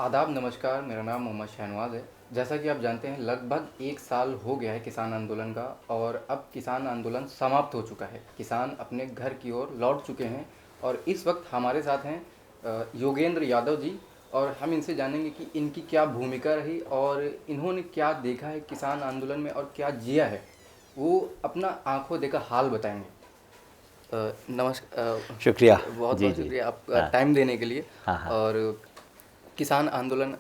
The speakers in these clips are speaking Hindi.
आदाब नमस्कार, मेरा नाम मोहम्मद शहनवाज़ है। जैसा कि आप जानते हैं लगभग 1 साल हो गया है किसान आंदोलन का और अब किसान आंदोलन समाप्त हो चुका है। किसान अपने घर की ओर लौट चुके हैं और इस वक्त हमारे साथ हैं योगेंद्र यादव जी और हम इनसे जानेंगे कि इनकी क्या भूमिका रही और इन्होंने क्या देखा है किसान आंदोलन में और क्या जिया है। वो अपना आँखों देखा हाल बताएँगे। नमस्कार, शुक्रिया। बहुत जी, बहुत जी। शुक्रिया आपका हाँ, टाइम देने के लिए। हाँ, हाँ। और किसान आंदोलन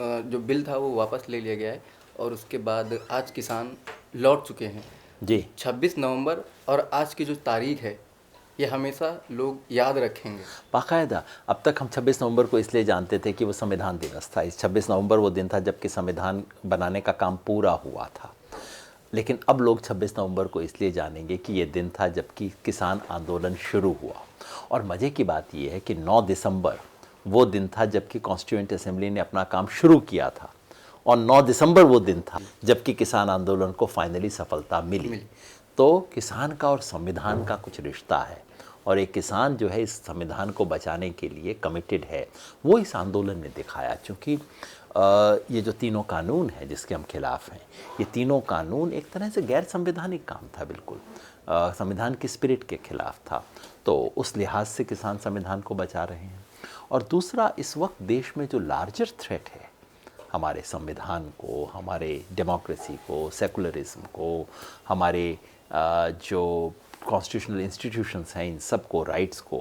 जो बिल था वो वापस ले लिया गया है और उसके बाद आज किसान लौट चुके हैं। जी, 26 नवंबर और आज की जो तारीख है ये हमेशा लोग याद रखेंगे। बाकायदा अब तक हम 26 नवंबर को इसलिए जानते थे कि वो संविधान दिवस था। इस 26 नवंबर वो दिन था जबकि संविधान बनाने का काम पूरा हुआ था। लेकिन अब लोग 26 नवंबर को इसलिए जानेंगे कि ये दिन था जबकि किसान आंदोलन शुरू हुआ। और मज़े की बात ये है कि 9 दिसंबर वो दिन था जबकि कॉन्स्टिट्यूएंट असेंबली ने अपना काम शुरू किया था। और 9 दिसंबर वो दिन था जी, जबकि किसान आंदोलन को फाइनली सफलता मिली। मिली। तो किसान का और संविधान का कुछ रिश्ता है। और एक किसान जो है इस संविधान को बचाने के लिए कमिटेड है, वो इस आंदोलन ने दिखाया। क्योंकि ये जो तीनों कानून हैं जिसके हम खिलाफ हैं, ये तीनों कानून एक तरह से गैर संवैधानिक काम था, बिल्कुल संविधान की स्पिरिट के खिलाफ था। तो उस लिहाज से किसान संविधान को बचा रहे हैं। और दूसरा, इस वक्त देश में जो लार्जर थ्रेट है हमारे संविधान को, हमारे डेमोक्रेसी को, सेकुलरिज्म को, हमारे जो कॉन्स्टिट्यूशनल इंस्टीट्यूशंस हैं इन सब को, राइट्स को,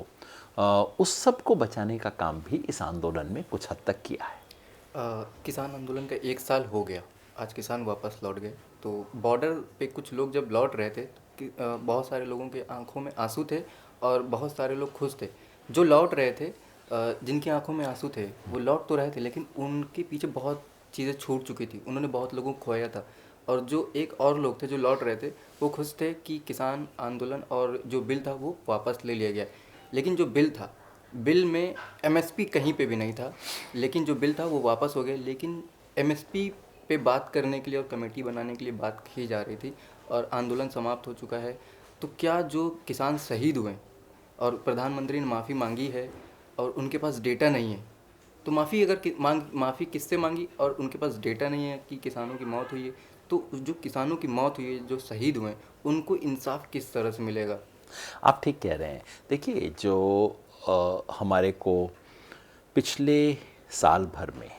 उस सब को बचाने का काम भी इस आंदोलन में कुछ हद तक किया है। किसान आंदोलन का 1 साल हो गया। आज किसान वापस लौट गए। तो बॉर्डर पे कुछ लोग जब लौट रहे थे कि बहुत सारे लोगों के आंखों में आंसू थे और बहुत सारे लोग खुश थे। जो लौट रहे थे, जिनकी आंखों में आंसू थे वो लौट तो रहे थे लेकिन उनके पीछे बहुत चीज़ें छूट चुकी थी। उन्होंने बहुत लोगों को खोया था। और जो एक और लोग थे जो लौट रहे थे वो खुश थे कि किसान आंदोलन और जो बिल था वो वापस ले लिया गया। लेकिन जो बिल था, बिल में एमएसपी कहीं पे भी नहीं था। लेकिन जो बिल था वो वापस हो गया। लेकिन एमएसपी पे बात करने के लिए और कमेटी बनाने के लिए बात की जा रही थी और आंदोलन समाप्त हो चुका है। तो क्या जो किसान शहीद हुए और प्रधानमंत्री ने माफ़ी मांगी है और उनके पास डेटा नहीं है, तो माफ़ी अगर माफ़ी किससे मांगी और उनके पास डेटा नहीं है कि किसानों की मौत हुई है, तो जो किसानों की मौत हुई है, जो शहीद हुए हैं, उनको इंसाफ किस तरह से मिलेगा? आप ठीक कह रहे हैं। देखिए, जो हमारे को पिछले साल भर में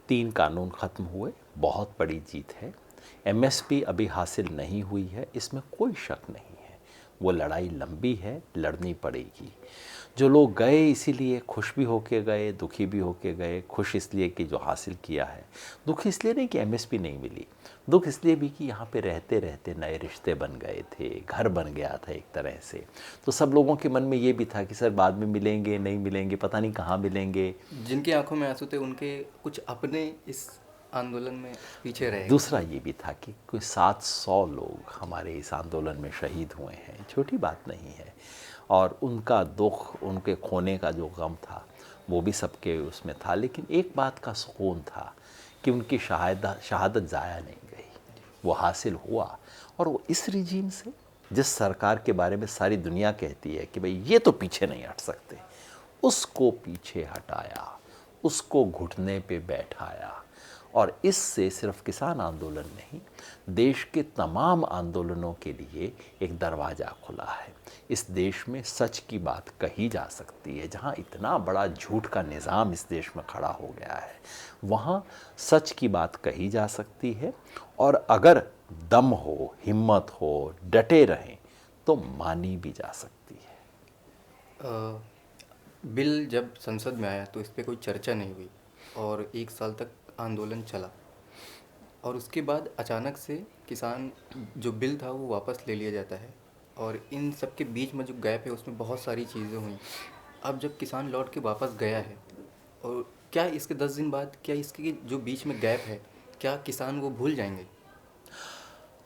3 कानून ख़त्म हुए, बहुत बड़ी जीत है। एमएसपी अभी हासिल नहीं हुई है, इसमें कोई शक नहीं है। वो लड़ाई लंबी है, लड़नी पड़ेगी। जो लोग गए इसीलिए खुश भी होके गए, दुखी भी होके गए। खुश इसलिए कि जो हासिल किया है, दुख इसलिए नहीं कि एमएसपी नहीं मिली, दुख इसलिए भी कि यहाँ पे रहते रहते नए रिश्ते बन गए थे, घर बन गया था एक तरह से। तो सब लोगों के मन में ये भी था कि सर बाद में मिलेंगे, नहीं मिलेंगे, पता नहीं कहाँ मिलेंगे। जिनकी आंखों में आंसू थे उनके कुछ अपने इस आंदोलन में पीछे रह गए। दूसरा ये भी था कि कोई 700 लोग हमारे इस आंदोलन में शहीद हुए हैं, छोटी बात नहीं है। और उनका दुख, उनके खोने का जो गम था, वो भी सबके उसमें था। लेकिन एक बात का सुकून था कि उनकी शहादत ज़ाया नहीं गई, वो हासिल हुआ। और वो इस रिजीम से, जिस सरकार के बारे में सारी दुनिया कहती है कि भाई ये तो पीछे नहीं हट सकते, उसको पीछे हटाया, उसको घुटने पे बैठाया। और इससे सिर्फ किसान आंदोलन नहीं, देश के तमाम आंदोलनों के लिए एक दरवाज़ा खुला है। इस देश में सच की बात कही जा सकती है। जहाँ इतना बड़ा झूठ का निज़ाम इस देश में खड़ा हो गया है, वहाँ सच की बात कही जा सकती है। और अगर दम हो, हिम्मत हो, डटे रहें, तो मानी भी जा सकती है। अ, बिल जब संसद में आया तो इस पे कोई चर्चा नहीं हुई और 1 साल तक आंदोलन चला और उसके बाद अचानक से किसान जो बिल था वो वापस ले लिया जाता है और इन सब के बीच में जो गैप है उसमें बहुत सारी चीज़ें हुई। अब जब किसान लौट के वापस गया है और क्या इसके 10 दिन बाद, क्या इसके जो बीच में गैप है, क्या किसान वो भूल जाएंगे?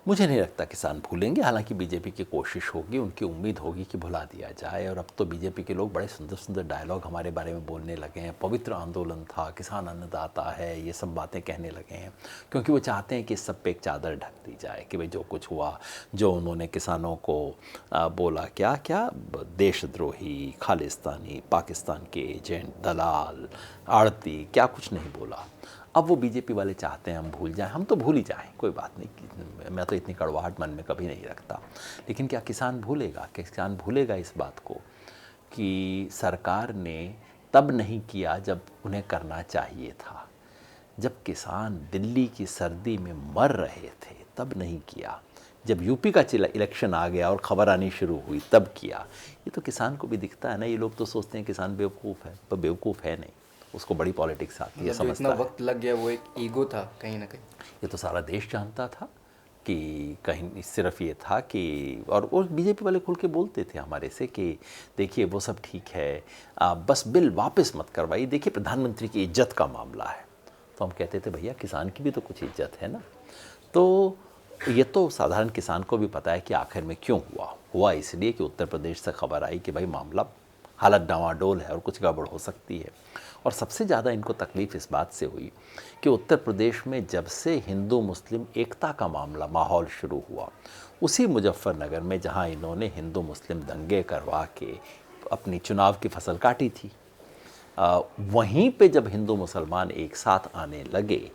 मुझे नहीं लगता किसान भूलेंगे, हालांकि बीजेपी की कोशिश होगी, उनकी उम्मीद होगी कि भुला दिया जाए। और अब तो बीजेपी के लोग बड़े सुंदर सुंदर डायलॉग हमारे बारे में बोलने लगे हैं, पवित्र आंदोलन था, किसान अन्नदाता है, ये सब बातें कहने लगे हैं, क्योंकि वो चाहते हैं कि इस सब पे एक चादर ढक दी जाए कि भाई जो कुछ हुआ, जो उन्होंने किसानों को बोला, क्या क्या देशद्रोही, खालिस्तानी, पाकिस्तान के एजेंट, दलाल, आड़ती, क्या कुछ नहीं बोला। अब वो बीजेपी वाले चाहते हैं हम भूल जाएं, हम तो भूल ही जाएं, कोई बात नहीं, मैं तो इतनी कड़वाहट मन में कभी नहीं रखता। लेकिन क्या किसान भूलेगा? किसान भूलेगा इस बात को कि सरकार ने तब नहीं किया जब उन्हें करना चाहिए था, जब किसान दिल्ली की सर्दी में मर रहे थे तब नहीं किया, जब यूपी का इलेक्शन आ गया और खबर आनी शुरू हुई तब किया। ये तो किसान को भी दिखता है ना। ये लोग तो सोचते हैं किसान बेवकूफ़ है, पर बेवकूफ़ है नहीं, उसको बड़ी पॉलिटिक्स आती है, मतलब जो समझता इतना है। वक्त लग गया वो एक ईगो था कहीं ना कहीं। ये तो सारा देश जानता था कि कहीं सिर्फ ये था कि, और वो बीजेपी वाले खुल के बोलते थे हमारे से कि देखिए वो सब ठीक है, बस बिल वापस मत करवाइए, देखिए प्रधानमंत्री की इज्जत का मामला है। तो हम कहते थे भैया किसान की भी तो कुछ इज्जत है ना। तो ये तो साधारण किसान को भी पता है कि आखिर में क्यों हुआ इसलिए कि उत्तर प्रदेश से खबर आई कि भाई मामला, हालत डावाडोल है और कुछ गड़बड़ हो सकती है। और सबसे ज़्यादा इनको तकलीफ़ इस बात से हुई कि उत्तर प्रदेश में जब से हिंदू मुस्लिम एकता का माहौल शुरू हुआ, उसी मुजफ्फरनगर में जहां इन्होंने हिंदू मुस्लिम दंगे करवा के अपनी चुनाव की फसल काटी थी, वहीं पे जब हिंदू मुसलमान एक साथ आने लगे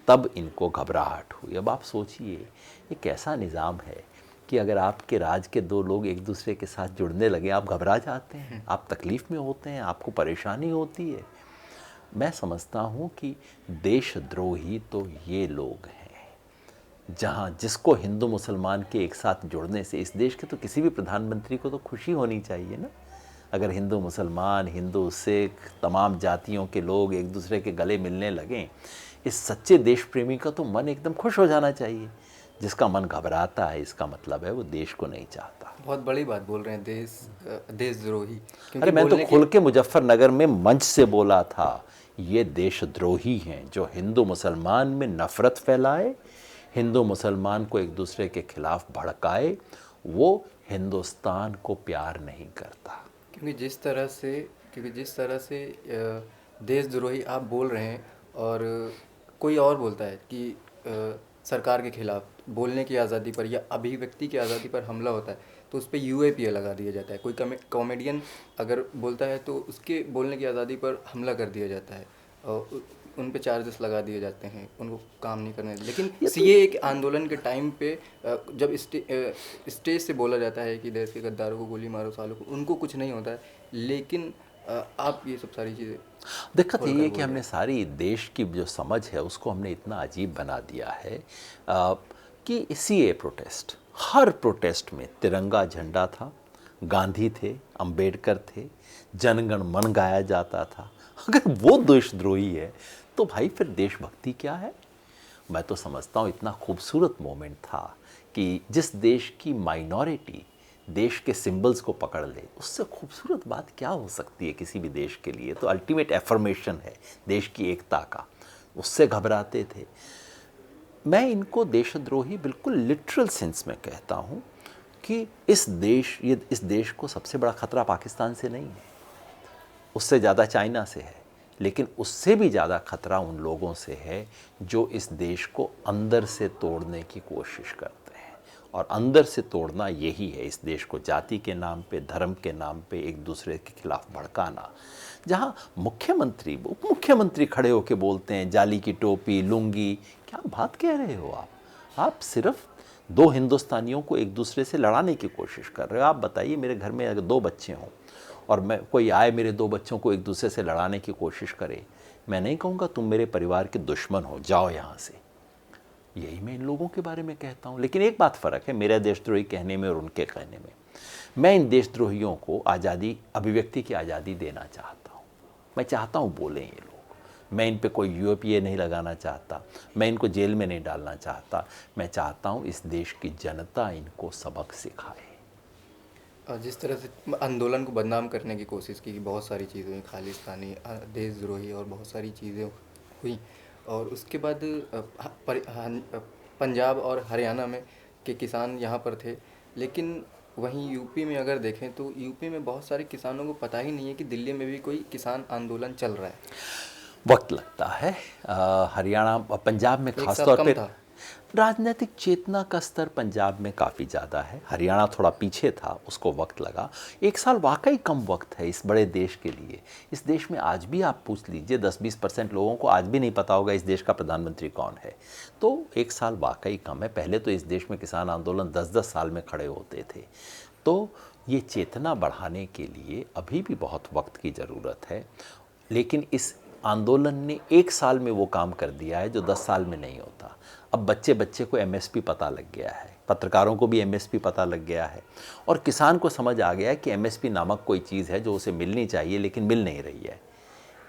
तब इनको घबराहट हुई। अब आप सोचिए ये कैसा निज़ाम है कि अगर आपके राज के दो लोग एक दूसरे के साथ जुड़ने लगे, आप घबरा जाते हैं, आप तकलीफ़ में होते हैं, आपको परेशानी होती है। मैं समझता हूँ कि देशद्रोही तो ये लोग हैं जहाँ जिसको हिंदू मुसलमान के एक साथ जुड़ने से, इस देश के तो किसी भी प्रधानमंत्री को तो खुशी होनी चाहिए ना। अगर हिंदू मुसलमान, हिंदू सिख, तमाम जातियों के लोग एक दूसरे के गले मिलने लगें, इस सच्चे देश प्रेमी का तो मन एकदम खुश हो जाना चाहिए। जिसका मन घबराता है इसका मतलब है वो देश को नहीं चाहता। बहुत बड़ी बात बोल रहे हैं, देशद्रोही, अरे क्योंकि मैं तो बोलने की। खुल के मुजफ्फरनगर में मंच से बोला था, ये देशद्रोही हैं जो हिंदू मुसलमान में नफ़रत फैलाए, हिंदू मुसलमान को एक दूसरे के खिलाफ भड़काए, वो हिंदुस्तान को प्यार नहीं करता। क्योंकि जिस तरह से देशद्रोही आप बोल रहे हैं, और कोई और बोलता है कि सरकार के खिलाफ बोलने की आज़ादी पर या अभिव्यक्ति की आज़ादी पर हमला होता है, तो उस पर यूएपीए लगा दिया जाता है। कोई कॉमेडियन अगर बोलता है तो उसके बोलने की आज़ादी पर हमला कर दिया जाता है, और उन पे चार्जेस लगा दिए जाते हैं, उनको काम नहीं करने देते। लेकिन ये तो सीए के आंदोलन के टाइम पे जब स्टेज से बोला जाता है कि देश के गद्दारों को गोली मारो, सालों को, उनको कुछ नहीं होता है। लेकिन आप ये सब सारी चीज़ें दिक्कत खोल यही कर है बोल कि रहे हमने हैं। सारी देश की जो समझ है उसको हमने इतना अजीब बना दिया है कि सीए प्रोटेस्ट, हर प्रोटेस्ट में तिरंगा झंडा था, गांधी थे, अंबेडकर थे, जनगण मन गाया जाता था। अगर वो देशद्रोही है तो भाई फिर देशभक्ति क्या है? मैं तो समझता हूँ इतना खूबसूरत मोमेंट था कि जिस देश की माइनॉरिटी देश के सिंबल्स को पकड़ ले, उससे खूबसूरत बात क्या हो सकती है किसी भी देश के लिए? तो अल्टीमेट एफर्मेशन है देश की एकता का, उससे घबराते थे। मैं इनको देशद्रोही बिल्कुल लिटरल सेंस में कहता हूँ कि इस देश को सबसे बड़ा खतरा पाकिस्तान से नहीं है, उससे ज़्यादा चाइना से है, लेकिन उससे भी ज़्यादा खतरा उन लोगों से है जो इस देश को अंदर से तोड़ने की कोशिश करते हैं। और अंदर से तोड़ना यही है, इस देश को जाति के नाम पे, धर्म के नाम पे एक दूसरे के खिलाफ भड़काना। जहाँ मुख्यमंत्री, उप मुख्यमंत्री खड़े होकर बोलते हैं जाली की टोपी, लुंगी, क्या बात कह रहे हो आप सिर्फ दो हिंदुस्तानियों को एक दूसरे से लड़ाने की कोशिश कर रहे हो। आप बताइए, मेरे घर में अगर दो बच्चे हों और मैं कोई आए मेरे दो बच्चों को एक दूसरे से लड़ाने की कोशिश करे, मैं नहीं कहूँगा तुम मेरे परिवार के दुश्मन हो, जाओ यहाँ से। यही मैं इन लोगों के बारे में कहता हूँ। लेकिन एक बात फ़र्क है मेरा देशद्रोही कहने में और उनके कहने में। मैं इन देशद्रोहियों को आज़ादी, अभिव्यक्ति की आज़ादी देना चाहता हूँ। मैं चाहता हूँ बोलें ये लोग। मैं इन पे कोई यूएपीए नहीं लगाना चाहता, मैं इनको जेल में नहीं डालना चाहता। मैं चाहता हूँ इस देश की जनता इनको सबक सिखाए। और जिस तरह से आंदोलन को बदनाम करने की कोशिश की, बहुत सारी चीज़ें हुई, खालिस्तानी, देशद्रोही और बहुत सारी चीज़ें हुई। और उसके बाद पंजाब और हरियाणा में के किसान यहाँ पर थे, लेकिन वहीं यूपी में अगर देखें तो यूपी में बहुत सारे किसानों को पता ही नहीं है कि दिल्ली में भी कोई किसान आंदोलन चल रहा है। वक्त लगता है। हरियाणा पंजाब में एक खास साल तौर कम पे था। राजनीतिक चेतना का स्तर पंजाब में काफ़ी ज़्यादा है, हरियाणा थोड़ा पीछे था, उसको वक्त लगा। एक साल वाकई कम वक्त है इस बड़े देश के लिए। इस देश में आज भी आप पूछ लीजिए 10-20% लोगों को आज भी नहीं पता होगा इस देश का प्रधानमंत्री कौन है। तो एक साल वाकई कम है। पहले तो इस देश में किसान आंदोलन 10-10 साल में खड़े होते थे। तो ये चेतना बढ़ाने के लिए अभी भी बहुत वक्त की ज़रूरत है, लेकिन इस आंदोलन ने एक साल में वो काम कर दिया है जो 10 साल में नहीं होता। अब बच्चे बच्चे को एमएसपी पता लग गया है, पत्रकारों को भी एमएसपी पता लग गया है, और किसान को समझ आ गया है कि एमएसपी नामक कोई चीज़ है जो उसे मिलनी चाहिए लेकिन मिल नहीं रही है।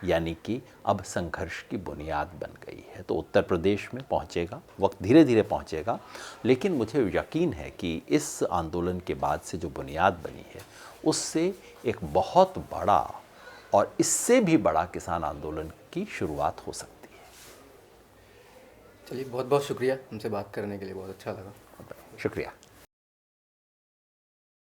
यानी कि अब संघर्ष की बुनियाद बन गई है। तो उत्तर प्रदेश में पहुंचेगा, वक्त धीरे धीरे पहुंचेगा, लेकिन मुझे यकीन है कि इस आंदोलन के बाद से जो बुनियाद बनी है उससे एक बहुत बड़ा और इससे भी बड़ा किसान आंदोलन की शुरुआत हो सकती है। चलिए, बहुत बहुत शुक्रिया, हमसे बात करने के लिए बहुत अच्छा लगा। शुक्रिया।